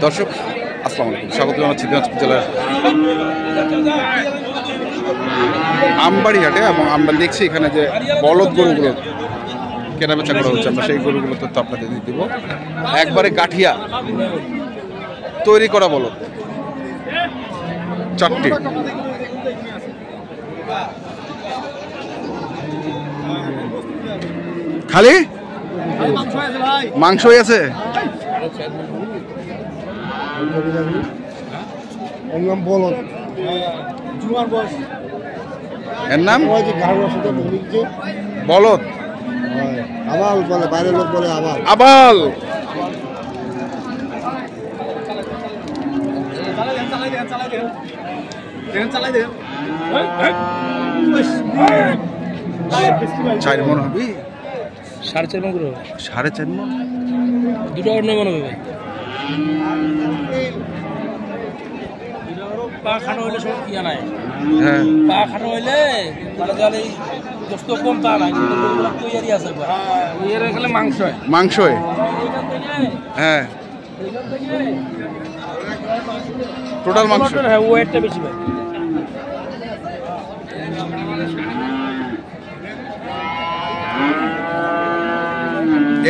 দর্শক আসসালামু আলাইকুম, স্বাগত জানাচ্ছি দিনাজপুর জেলার আমবাড়ি হাটে। এবং আমরা দেখছি এখানে যে বলদ গরুগুলো কেনাবেচা করা হচ্ছে, আমরা সেই গরুগুলো তথ্য আপনাদের দিয়ে দিব। একবারে গাঠিয়া তৈরি করা বলদ, 4টি। খালি মাংস আছে। এর নাম বলদ, আবাল বলে, বাইরের লোক বলে আবাল। আবাল চার মন হবে, 4.5 মন করে, 4.5 মন, 2.9 মন হবে ভাই। পা খাটো হইলে সব ইয়া নাই। হ্যাঁ, পা খাটো হইলে মানে গেলে দোস্ত কম তা নাই, কিন্তু গরুগুলো তৈরি আছে। এর এখানে মাংস হয়, মাংস হয়। হ্যাঁ, টোটাল মাংস। হ্যাঁ, ওয়েটটা বেশি ভাই।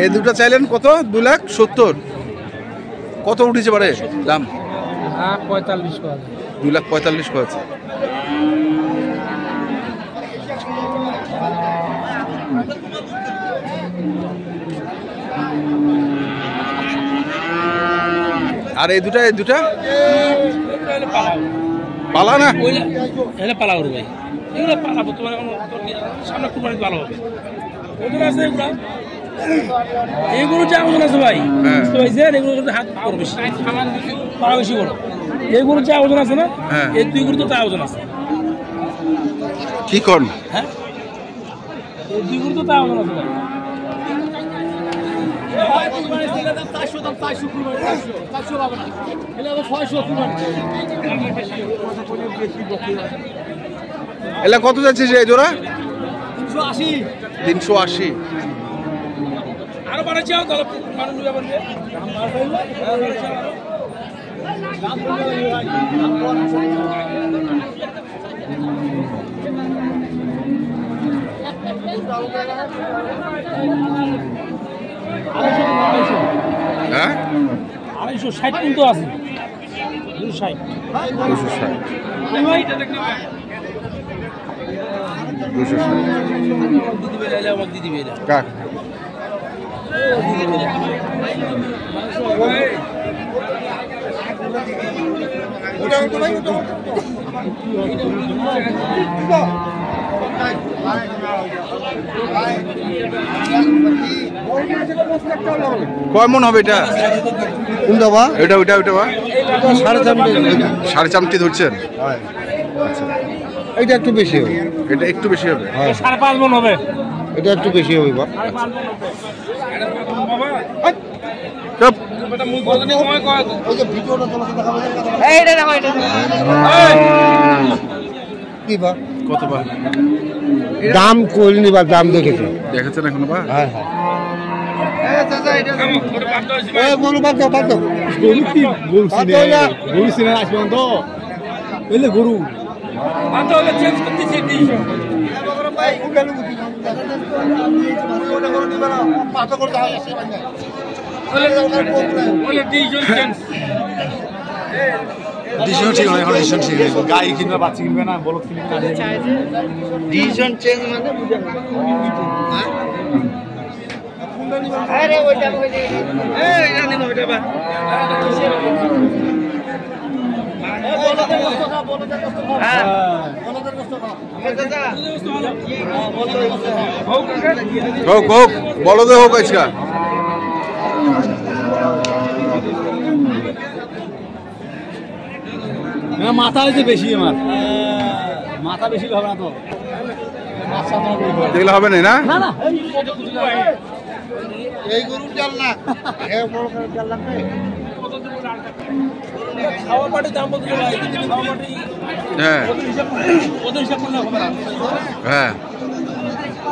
এই দুটো চাইলেন কত? 2,70,000। কত উঠেছে পারে দাম? 45 করে, 2,45,000 করেছে। আর এই দুটা পালা না, এটা পালা করবো ভাই। এগুলো পালাবো তোমার সামনে কুরবানি ভালো হবে। ওজন আছে এগুলা, এইগুলো যা ওজন আছে ভাই, বুঝতে পারছেন? এগুলো হাত বড় বেশি, পা বেশি বড়। এইগুলো যা ওজন আছে না, এই 2 গরু তো তা ওজন আছে। কি কর? হ্যাঁ, এই 2 গরু তো তা ওজন আছে ভাই। এলা কত যাচ্ছে এই জোড়া? 380। 380। আরো বাড়াচ্ছি, মানুষ নিবে বলবে। হ্যাঁ, 260 কিন্তু আছে, 260। 260। দিদি বেলা আমার দিদি বেলা কাক কয় মন হবে এটা? কোনটা বা? এটা ওইটা ওইটা বা 4.5 ধরছেন? আচ্ছা, এটা একটু বেশি হবে। এটা একটু বেশি হবে, 5.5 মন হবে। এটা একটু বেশি হবে বা। কি বা কত বা? দাম করিনি বা, দাম দেখেছি, দেখেছেন এখনো বা? হ্যাঁ হ্যাঁ। গরু বাদ দাও, বাদ দাও। গরু কি গরু সিনে আসবেন তো এলে গরু চেঞ্জ করতেছি। ডিসিশন ঠিক নয়, এখন ডিসিশন ঠিক নেই। গাই কিনবে, বাচ্চা কিনবে না, বলদ কিনবে না। ডিসিশন চেঞ্জ মানে হোক হোক, বলদে হোক আজকা। মাথা হয়েছে বেশি, আমার মাথা বেশি হবে না তো, দেখলে হবে না। না এই গরুর চাল না, বড় করে চাল লাগবে। খাওয়া পাটি দাম বলতে ভাই, কিন্তু খাওয়া পাটি হ্যাঁ ওদের হিসাব করলে হবে না। হ্যাঁ,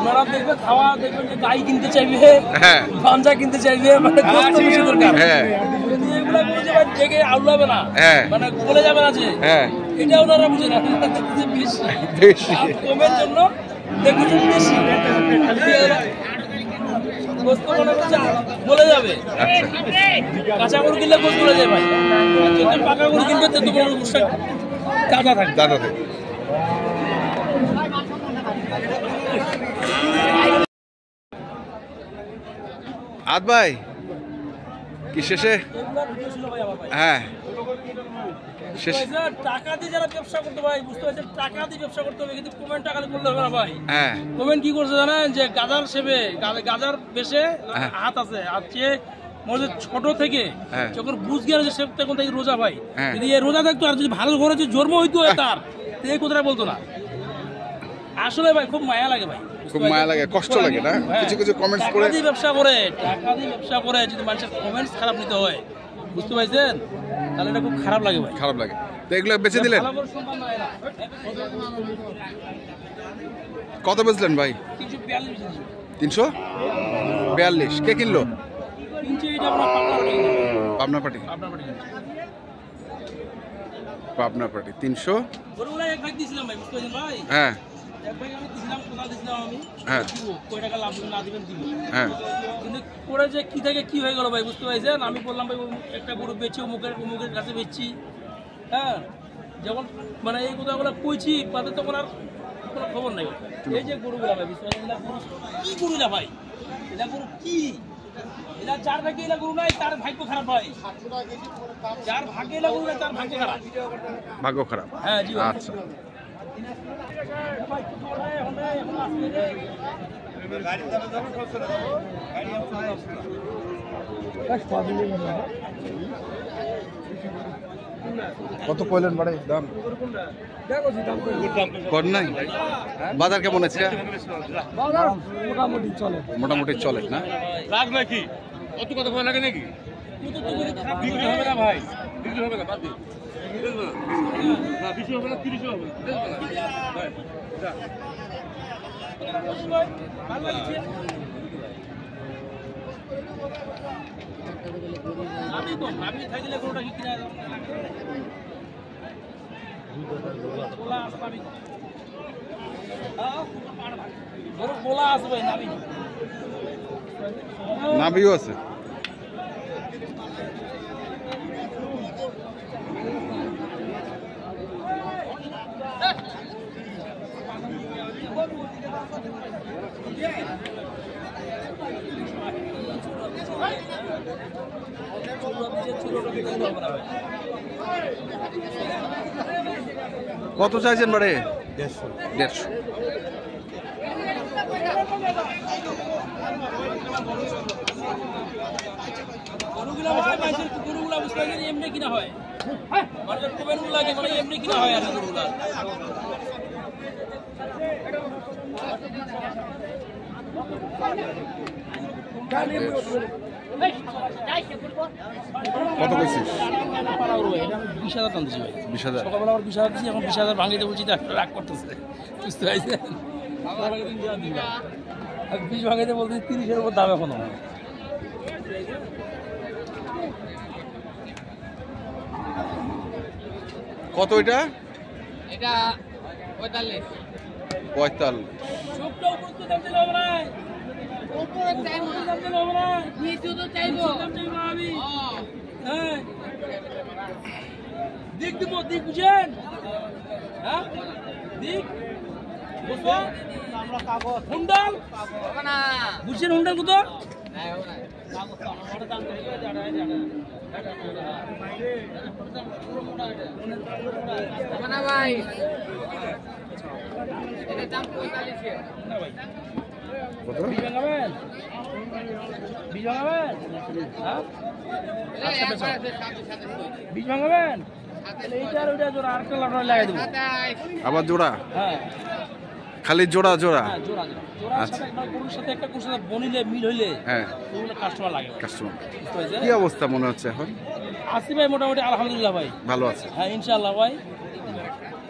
ওনারা দেখবে খাওয়া দেখবেন যে গাই কিনতে চাইবে, হ্যাঁ পাঞ্জা কিনতে চাইবে, মানে গোস্ত বেশি দরকার। হ্যাঁ যদি এগুলা করে যে ভাই দেখে আউলাবে না, হ্যাঁ মানে বলে যাবে না যে হ্যাঁ এটা ওনারা বুঝে না, ওনারা দেখতে যে বেশি বেশি দাম কমের জন্য দেখতে যে বেশি গোস্ত মনে করছে বলে যাবে। আচ্ছা কাঁচা গরু কিনলে গোস্ত বলে যায় ভাই, যত পাকা গরু কিনবে তত বড় গোস্ত তাজা থাকে। দাদা থেকে আদ ভাই কি শেষে এগুলা ভিডিও ছিল ভাই আমার ভাই। হ্যাঁ শেষ বুঝতে পারছেন? টাকা দিয়ে যারা ব্যবসা করতে ভাই, বুঝতে পারছেন, টাকা দিয়ে ব্যবসা করতে হবে, কিন্তু কমেন্ট টাকা দিয়ে করলে হবে না ভাই। হ্যাঁ কমেন্ট কি করছে জানেন, যে গাজার সেবে গাজার বেশে হ্যাঁ। হাত আছে, আর যে মনে ছোট থেকে হ্যাঁ। যখন বুঝ গেল যে সে তখন থেকে রোজা ভাই, হ্যাঁ। যদি এ রোজা থাকতো আর যদি ভালো ঘরে যে জন্ম হইতো তার, তো এই কথাটা বলতো না। আসলে ভাই খুব মায়া লাগে ভাই, খুব মায়া লাগে, কষ্ট লাগে না? হ্যাঁ। কিছু কিছু comments টাকা পড়ে- দিয়ে ব্যবসা করে, টাকা দিয়ে ব্যবসা করে যদি মানুষের কমেন্টস খারাপ নিতে হয়, বুঝতে পারছেন, তাহলে এটা খুব খারাপ লাগে ভাই। খারাপ লাগে। তো এগুলো বেচে দিলেন? ভালো করে সম্মান হয় না। কত বেচলেন ভাই? 342 দিয়েছি। 342 কে কিনলো? কিনছে এটা আপনার পাবনা পাবনা পাটি। পার্টি। আপনার পাটি কিনছে। পাবনা পার্টি 300। গরুগুলা এক ভাগ দিয়েছিলাম ভাই, বুঝতে পারছেন ভাই? হ্যাঁ এক ভাগ আমি দিয়েছিলাম, কোথাও দিয়েছিলাম আমি। হ্যাঁ। দিব, কয় টাকা লাভ না দিবেন দিব। হ্যাঁ কিন্তু করে যে কি থেকে কি হয়ে গেল ভাই, বুঝতে পারছেন? আমি বললাম ভাই একটা গরু বেচি অমুকের কাছে বেচছি, হ্যাঁ, যখন মানে এই কথাগুলো কইছি তাদের তখন আর কোনো খবর নাই। এই যে গরুগুলা ভাই, বুঝতে পারছেন, এগুলা গরু কি গরু না ভাই, এটা গরু কি, এটা যার ভাগ্যে এলা গরু নাই তার ভাগ্য খারাপ ভাই, যার ভাগ্যে এলা গরু নাই তার ভাগ্য খারাপ। ভাগ্য খারাপ। হ্যাঁ জি ভাই। আচ্ছা কত কইলেন বাড়ে দাম? কর নাই? বাজার কেমন আছে? মোটামুটি চলে। মোটামুটি চলে না? লাভ নাকি অত কথা ভয় লাগে নাকি? বিক্রি হবে না ভাই, বিক্রি হবে না, বাদ দিন। না 20 হবে না, 30 হবে না। ভাই, যা। আমি থাকলে গরুটা কি কিনা গরু গোলা আছে ভাই, নাবি নাভিও আছে। কত চাইছেন বাড়ে? 150। গরুগুলা ভাই মাইসের গরুগুলা বুঝতে পারছেন এমনি কিনা হয়, মানুষের কমেন্ট লাগে মানে এমনি কিনা হয় আর কি গরুগুলা। কত কইছিস? 20,000 দাম দিচ্ছি ভাই। 20,000। সকালবেলা আবার 20,000 দিচ্ছি, এখন 20,000 ভাঙিতে বলছি, রাগ করতেছে, বুঝতে পারছেন? 20 ভাঙিতে বলতে 30-এর উপর দাম এখনো। কত এটা? এটা 45 45। চোখটা উপর তো দাম দিলে হবে না, উপরে চাইবো উপরে দাম দিলে হবে না, নিচে তো চাইবো দাম চাইবো না আমি। হ্যাঁ, দিক দিব, দিক বুঝেন, হ্যাঁ দিক বুঝবো, হুন্ডাল হবে না বুঝছেন, হুন্ডাল কত? নাই হবে না হবে না ভাই এটার দাম 45 না ভাই, কত? বীজ ভাঙাবেন, বীজ ভাঙাবেন, হ্যাঁ এই একবার আছে সাথে বীজ ভাঙাবেন, তাহলে এইটার ওইটা জোড়া আরেকটা লাফড়া লাগাই দেবো। 27 আবার জোড়া? হ্যাঁ খালি জোড়া জোড়া? হ্যাঁ, জোড়া জোড়া জোড়ার আচ্ছা। সাথে একবার গরুর সাথে একটা গরুর সাথে বনিলে মিল হইলে হ্যাঁ ওগুলো কাস্টমার লাগে, কাস্টমার। বুঝতে পারছেন? কি অবস্থা মনে হচ্ছে এখন? আসি ভাই মোটামুটি আলহামদুলিল্লাহ ভাই, ভালো আছে। হ্যাঁ ইনশাআল্লাহ ভাই।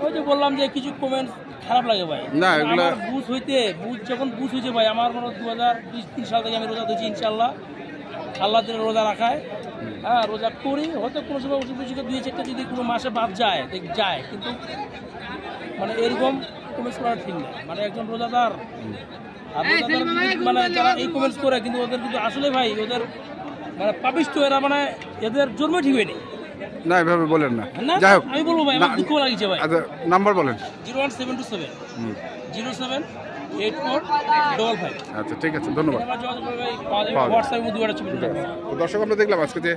ওই যে বললাম যে কিছু কমেন্ট খারাপ লাগে ভাই। না, এগুলা- আমার বুঝ যখন হয়েছে ভাই, আমার মনে হয় 2023 সাল থেকে আমি রোজা ধরছি ইনশাল্লাহ। আল্লাহ দিনের রোজা রাখায়, হ্যাঁ রোজা করি, হয়তো কোনো সময় ওষুধ টুষুধ 2-4টা যদি কোনো মাসে বাদ যায় কিন্তু মানে এরকম কমেন্টস করার ঠিক না। মানে একজন রোজাদার আর রোজাদার মানে যারা এই কমেন্টস করে, কিন্তু ওদের কিন্তু আসলে ভাই ওদের মানে পাপিষ্ট, এরা মানে এদের জন্ম ঠিক হয়নি না, এভাবে বলেন না। না। যাই হোক, আমি বলবো ভাই, আমার দুঃখ লাগিছে ভাই। আচ্ছা নাম্বার বলেন। 01727 078455। আচ্ছা ঠিক আছে, ধন্যবাদ। আমার যোগাযোগ করবে ভাই, পাওয়া যাবে পাওয়া যাবে। হোয়াটসঅ্যাপে দুয়ারে ছবি দিতে পারবো। তো দর্শক, আমরা দেখলাম আজকে যে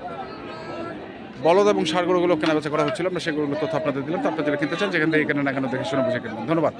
বলদ এবং ষাঁড় গরুগুলো কেনাবেচা করা হচ্ছিল, আমরা সেগুলোর তথ্য আপনাদের দিলাম। তো আপনারা যারা কিনতে চান যেখান থেকে কেনেন না কেন দেখে শুনে বুঝে কিনবেন। ধন্যবাদ।